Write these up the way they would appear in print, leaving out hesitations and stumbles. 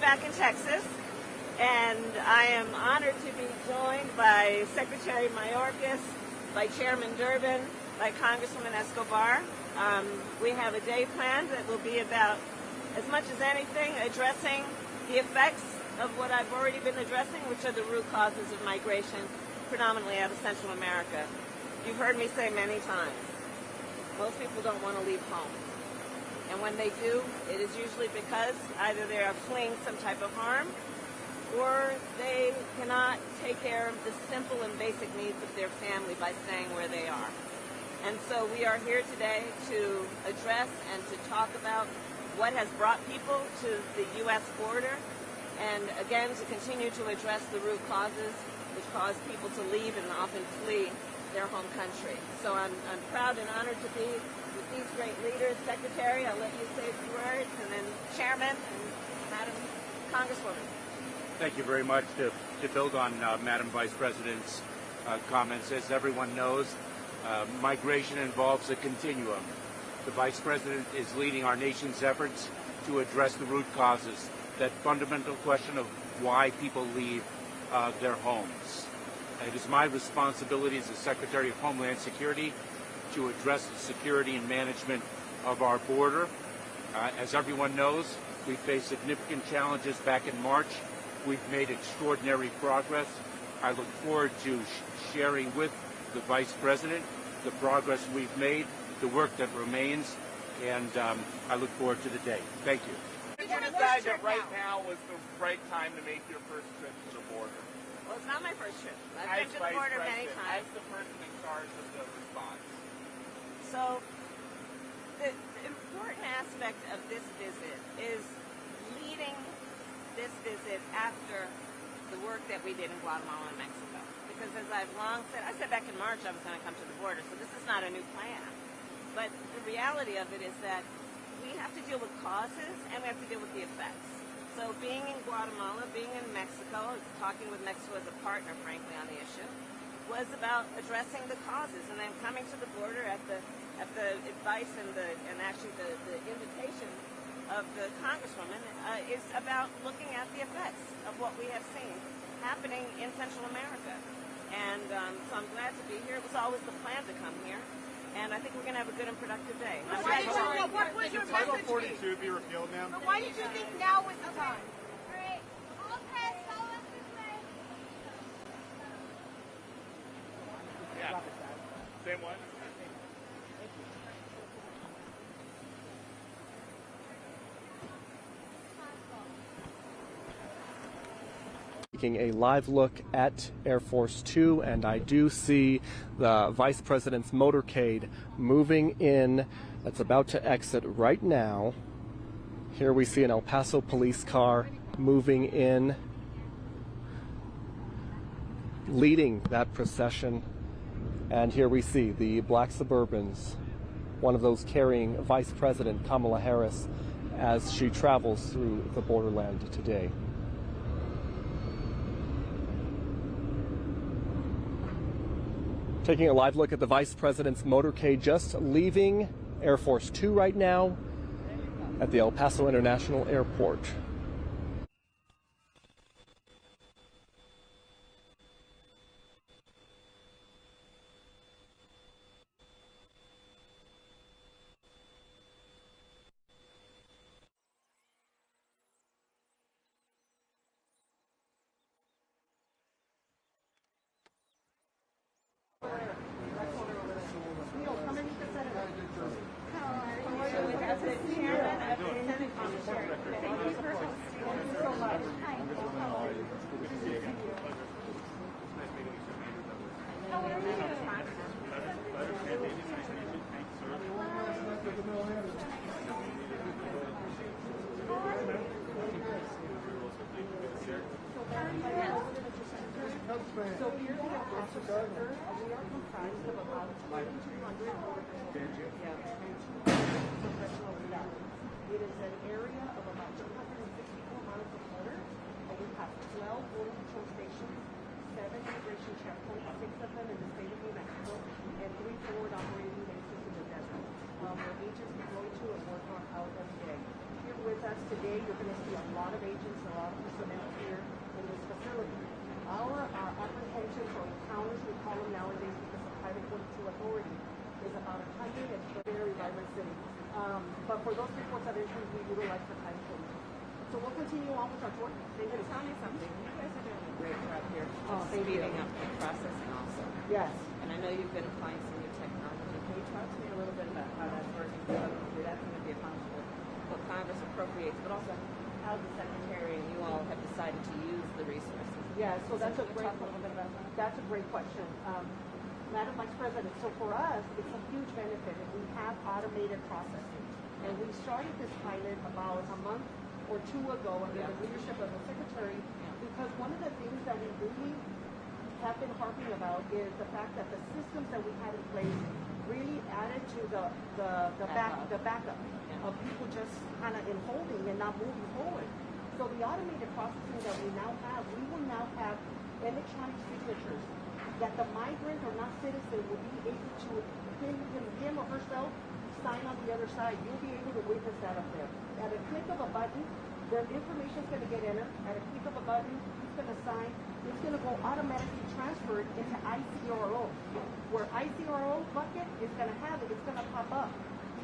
back in Texas, and I am honored to be joined by Secretary Mayorkas, by Chairman Durbin, by Congresswoman Escobar. We have a day planned that will be about, as much as anything, addressing the effects of what I've already been addressing, which are the root causes of migration, predominantly out of Central America. You've heard me say many times, most people don't want to leave home. And when they do, it is usually because either they are fleeing some type of harm, or they cannot take care of the simple and basic needs of their family by staying where they are. And so we are here today to address and to talk about what has brought people to the U.S. border, and again to continue to address the root causes which cause people to leave and often flee their home country. So I'm proud and honored to be with these great leaders. Secretary, I'll let you say a few words, and then Chairman and Madam Congresswoman. Thank you very much. To build on Madam Vice President's comments, as everyone knows, migration involves a continuum. The Vice President is leading our nation's efforts to address the root causes, that fundamental question of why people leave their homes. It is my responsibility as the Secretary of Homeland Security to address the security and management of our border. As everyone knows, we faced significant challenges back in March. We've made extraordinary progress. I look forward to sharing with the Vice President the progress we've made, the work that remains, and I look forward to the day. Thank you. Did you decide that right now was the right time to make your first trip to the border? Well, it's not my first trip. I've been to the border many times. As the person in charge of the response. So the important aspect of this visit is leading this visit after the work that we did in Guatemala and Mexico. Because as I've long said, I said back in March I was going to come to the border, so this is not a new plan. But the reality of it is that we have to deal with causes and we have to deal with the effects. So being in Guatemala, being in Mexico, talking with Mexico as a partner, frankly, on the issue, was about addressing the causes. And then coming to the border at the advice and actually the invitation of the Congresswoman is about looking at the effects of what we have seen happening in Central America. And so I'm glad to be here. It was always the plan to come here. And I think we're going to have a good and productive day. What was your Title message? 42 be repealed now? But why did you think now was the time? Great. Okay, so let's just say. Yeah. Same one? Taking a live look at Air Force Two, and I do see the Vice President's motorcade moving in. That's about to exit right now. Here we see an El Paso police car moving in, leading that procession. And here we see the black Suburbans, one of those carrying Vice President Kamala Harris as she travels through the borderland today. Taking a live look at the Vice President's motorcade just leaving Air Force Two right now at the El Paso International Airport. So here we have Paso Center. We are comprised of about 2,200 professional staff. It is an area of about 264 miles of border. We have 12 border patrol stations, 7 immigration checkpoints, 6 of them in the state of New Mexico, and 3 forward operating bases in the desert. Where agents deploy to and work on out every day. Here with with us today. You're going to see a lot of agents, a lot of personnel here in this facility. Our apprehensions or encounters, we call them nowadays because of Title 42 authority, is about 100. It's a very vibrant city. But for those reports of entries, we utilize for Title 42. So we'll continue on with our tour. Tell me something. You guys are doing a great job here. Speeding up the processing also. Yes. And I know you've been applying some new technology. Can you talk to me a little bit about how that's working? Because obviously that's going to be a function of what Congress appropriates, but also how the Secretary and you all have decided to use the resources. Yeah, so that's a can you great talk a little bit about that? That's a great question. Madam Vice President, so for us, it's a huge benefit and we have automated processing. And we started this pilot about a month or two ago under the leadership of the Secretary because one of the things that we really have been harping about is the fact that the systems that we had in place really added to the backup of people just kind of in holding and not moving forward. So the automated processing that we now have, we will now have electronic signatures that the migrant or not citizen will be able to him or herself sign on the other side. You'll be able to witness that up there. At a click of a button, their information is going to get entered. At a click of a button, he's going to sign. It's going to go automatically transferred into ICRO, where ICRO bucket is going to have it. It's going to pop up.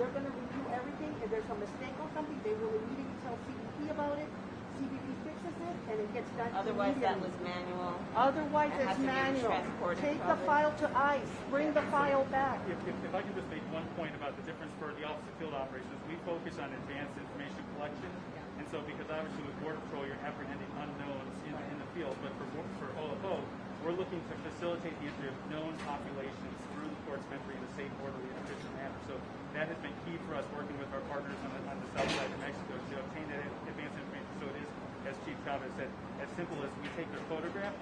They're going to review everything. If there's a mistake on something, they will immediately tell CBP about it. CBP fixes it, and it gets done. Otherwise, that was manual. Otherwise, it's manual. Take the file to ICE. Bring the file back. If I can just make one point about the difference for the Office of Field Operations, we focus on advanced information collection. And so because obviously with Border Patrol, you're apprehending unknowns in the field, but for OFO, we're looking to facilitate the entry of known populations through the ports of entry in a safe, orderly, and efficient manner. So that has been key for us working with our partners on the south side of Mexico to obtain that advanced information. So it is, as Chief Chavez said, as simple as we take their photograph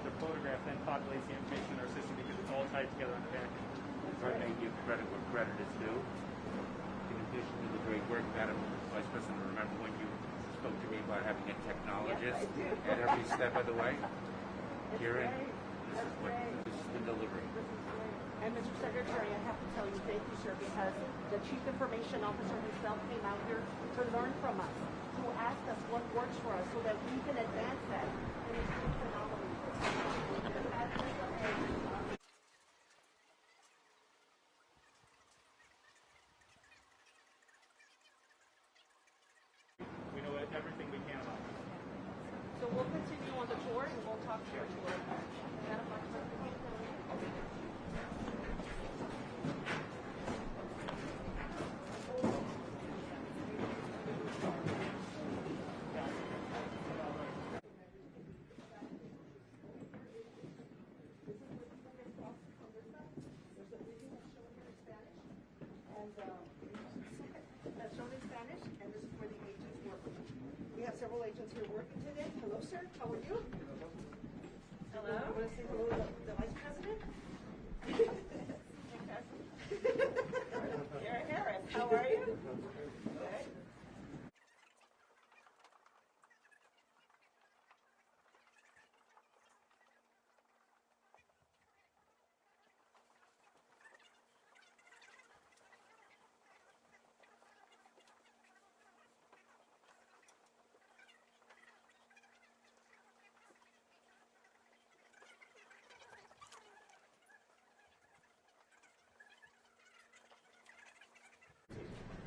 then populates the information in our system because it's all tied together on the back end. Try to give credit where credit is due. In addition to the great work, Madam Vice President, remember when you spoke to me about having a technologist at every step of the way? Here, this is the delivery. And Mr. Secretary, I have to tell you, thank you, sir, because the Chief Information Officer himself came out here to learn from us, to ask us what works for us so that we can advance that. And it's been phenomenal. We know everything we can about it. So we'll continue on the tour and we'll talk to you. Madam Vice President. That's shown in Spanish, and this is where the agents work. We have several agents here working today. Hello, sir. How are you? Hello. You want to say hello to the Vice President? Chair Harris, how are you? Good.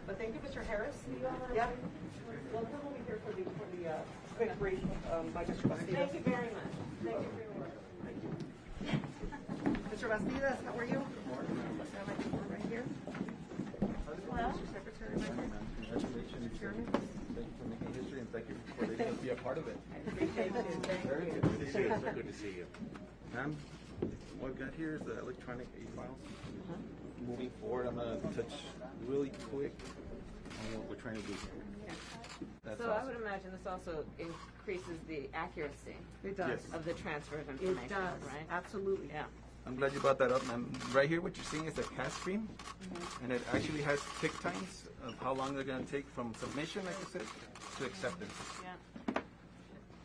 But thank you, Mr. Harris. Yeah. Well, come over here for the quick brief by Mr. Bastidas. Thank you very much. Thank you for your work. Thank you. Mr. Bastidas, how are you? Good morning. Have my form right here. Hello. Mr. Secretary, right here. Congratulations. Chairman. Thank you for making history and thank you for letting us be a part of it. I appreciate you. Thank Very you. good to see you. So good to see you. Ma'am, what I've got here is the electronic e-files. Moving forward, I'm going to touch really quick on what we're trying to do here. That's So I awesome. would imagine this also increases the accuracy It does. Yes. of the transfer of information, It does. right? Absolutely. Yeah. I'm glad you brought that up, ma'am. Right here, what you're seeing is a CAS stream, and it actually has tick times of how long they're going to take from submission, like I said, to acceptance. Yeah.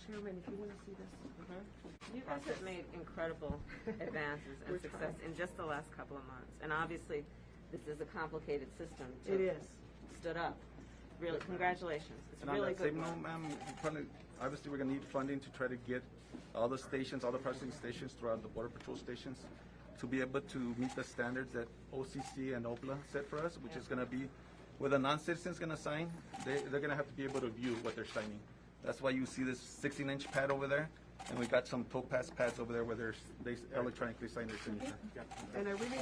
Chairman, if you want to see this. You guys have made incredible advances and We're success trying. in just the last couple of months. And obviously, this is a complicated system to It is. stood up. really, congratulations. It's And really on that good same work. note, ma'am, obviously we're going to need funding to try to get all the stations, all the processing stations throughout the Border Patrol stations to be able to meet the standards that OCC and OPLA set for us, which is going to be where the non-citizen's going to sign, they're going to have to be able to view what they're signing. That's why you see this 16-inch pad over there, and we got some topaz pads over there where they electronically sign their signature. And I really.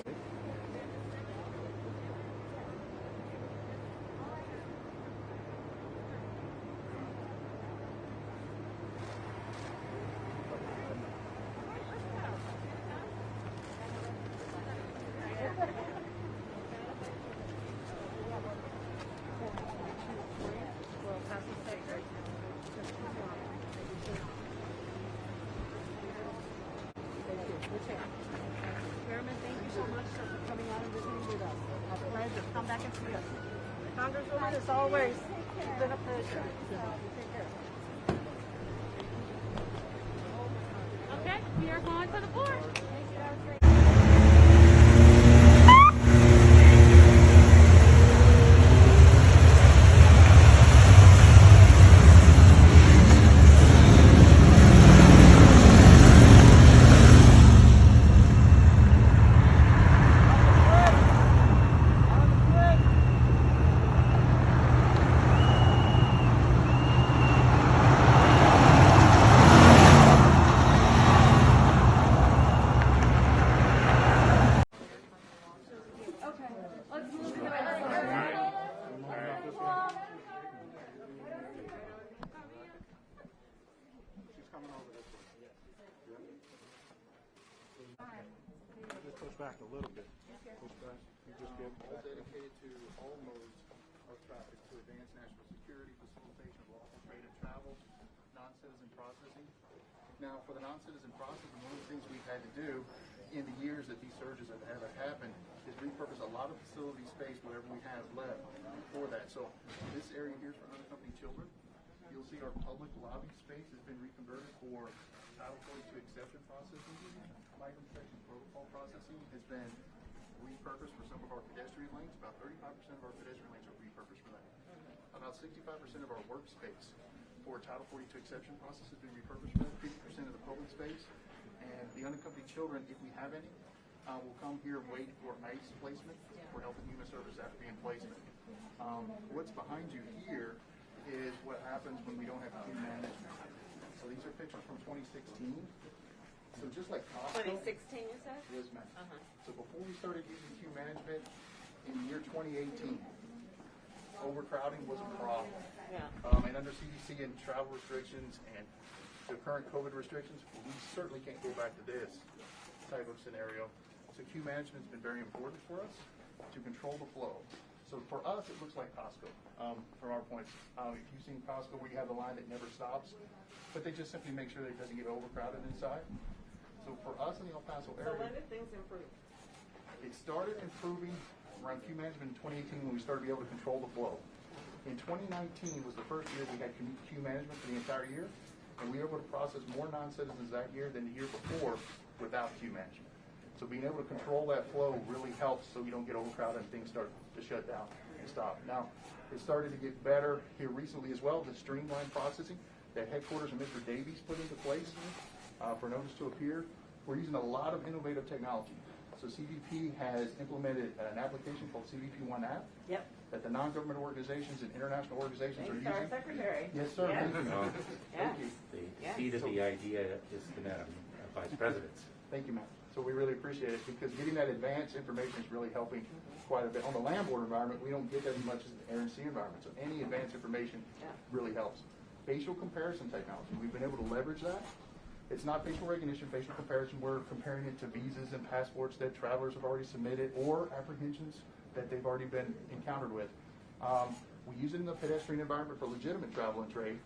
Chairman, thank you so much for coming out and visiting with us. Our pleasure. Come back and see us. Congresswoman, as always, it's been a pleasure. Take care. Okay, we are going to the board. Just push back a little bit. Push back. You just get all dedicated to all modes of traffic to advance national security, facilitation of lawful trade and travel, non-citizen processing. Now, for the non-citizen processing, one of the things we've had to do in the years that these surges have happened is repurpose a lot of facility space, whatever we have left, for that. So this area here is for unaccompanied children. You'll see our public lobby space has been reconverted for Title 42 exception processing. Migrant protection protocol processing has been repurposed for some of our pedestrian lanes. About 35% of our pedestrian lanes are repurposed for that. About 65% of our workspace for Title 42 exception process has been repurposed for that. 50% of the public space. And the unaccompanied children, if we have any, will come here and wait for ICE placement for Health and Human Services after being placement. What's behind you here is what happens when we don't have queue management. So these are pictures from 2016. So just like Paso. 2016, you said? Yes, ma'am. So before we started using queue management in the year 2018, overcrowding was a problem. Yeah. And under CDC and travel restrictions and the current COVID restrictions, we certainly can't go back to this type of scenario. So queue management's been very important for us to control the flow. So for us, it looks like Costco from our points. If you've seen Costco, where you have the line that never stops, but they just simply make sure that it doesn't get overcrowded inside. So for us in the El Paso area, So when did things improve? it started improving around queue management in 2018 when we started to be able to control the flow. In 2019 was the first year we had queue management for the entire year, and we were able to process more non-citizens that year than the year before without queue management. So being able to control that flow really helps so you don't get overcrowded and things start to shut down and stop. Now, it started to get better here recently as well, the streamlined processing that headquarters and Mr. Davies put into place for notice to appear. We're using a lot of innovative technology. So CBP has implemented an application called CBP One App. Yep. That the non-government organizations and international organizations are Thanks, our using. Secretary. Yes, sir. Yes. Thank you. The seed of the idea is the Madam Vice President's. Thank you, ma'am. So we really appreciate it because getting that advanced information is really helping quite a bit. On the land border environment, we don't get that as much as the air and sea environment. So any advanced information really helps. Facial comparison technology, we've been able to leverage that. It's not facial recognition, facial comparison. We're comparing it to visas and passports that travelers have already submitted or apprehensions that they've already been encountered with. We use it in the pedestrian environment for legitimate travel and trade.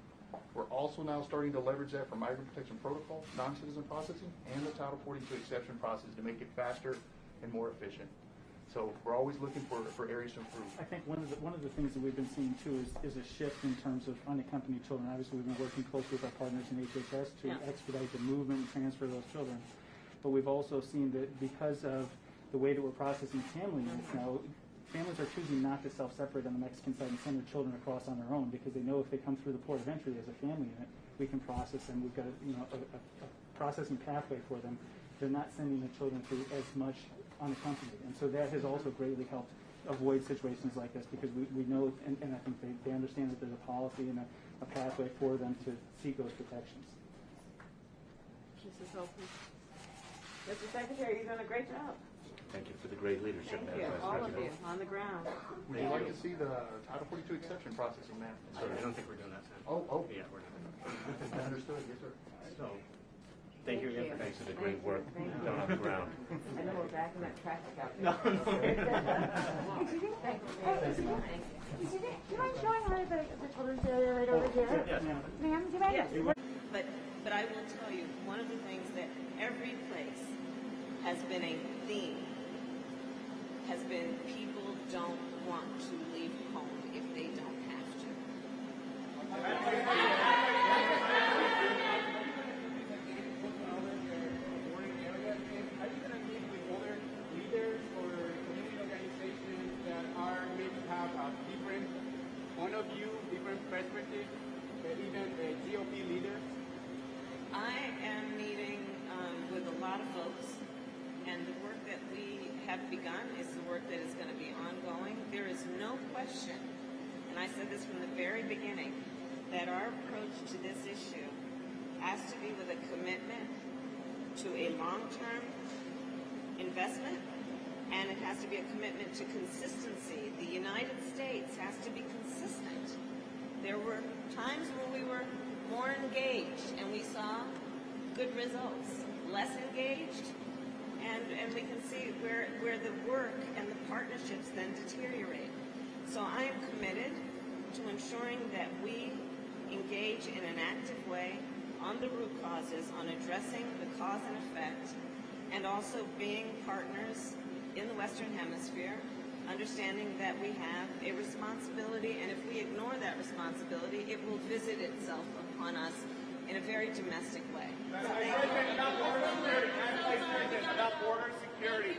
We're also now starting to leverage that for migrant protection protocol, non-citizen processing, and the Title 42 exception process to make it faster and more efficient. So we're always looking for areas to improve. I think one of the things that we've been seeing too is a shift in terms of unaccompanied children. Obviously, we've been working closely with our partners in HHS to expedite the movement and transfer of those children. But we've also seen that because of the way that we're processing family units now, families are choosing not to self-separate on the Mexican side and send their children across on their own because they know if they come through the port of entry as a family unit, we can process them. We've got a processing pathway for them. They're not sending their children through as much unaccompanied. And so that has also greatly helped avoid situations like this because we know, and I think they understand that there's a policy and a pathway for them to seek those protections. Mrs. Holton. Mr. Secretary, you're doing a great job. Thank you for the great leadership, Thank you, all of you, on the ground. Would you like to see the Title 42 exception processing map? Sorry, I don't think we're doing that. Oh. Yeah, we're not. Understood, yes, sir. So, thank you again for thanks for the great work done on the ground. I know we're back in that traffic out there. No. Thank you. Do you mind showing her the children's area right over here? Yes. Ma'am, do you mind? Yes. But I will tell you, one of the things that every place has been a theme has been people don't want to leave home if they don't have to. Are you going to meet with other leaders or community organizations that are maybe have a different point of view, different perspective, even GOP leaders? I am meeting with a lot of folks, and the work that we have begun is the work that is going to be ongoing. There is no question, and I said this from the very beginning, that our approach to this issue has to be with a commitment to a long-term investment, and it has to be a commitment to consistency. The United States has to be consistent. There were times when we were more engaged and we saw good results. Less engaged, and we can see where the work and the partnerships then deteriorate. So I am committed to ensuring that we engage in an active way on the root causes, on addressing the cause and effect, and also being partners in the Western Hemisphere, understanding that we have a responsibility, and if we ignore that responsibility, it will visit itself upon us in a very domestic way. About border security,